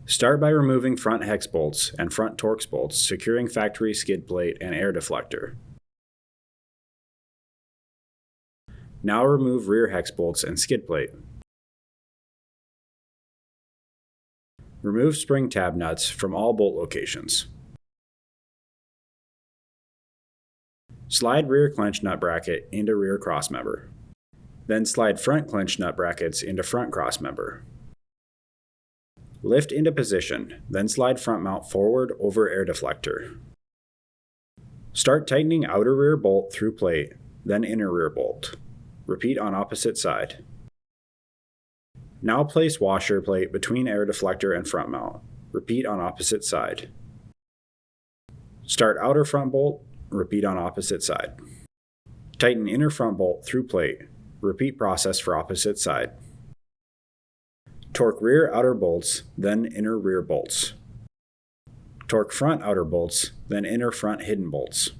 Start by removing front hex bolts and front Torx bolts, securing factory skid plate and air deflector. Now remove rear hex bolts and skid plate. Remove spring tab nuts from all bolt locations. Slide rear clench nut bracket into rear crossmember. Then slide front clench nut brackets into front crossmember. Lift into position, then slide front mount forward over air deflector. Start tightening outer rear bolt through plate, then inner rear bolt. Repeat on opposite side. Now place washer plate between air deflector and front mount. Repeat on opposite side. Start outer front bolt. Repeat on opposite side. Tighten inner front bolt through plate. Repeat process for opposite side. Torque rear outer bolts, then inner rear bolts. Torque front outer bolts, then inner front hidden bolts.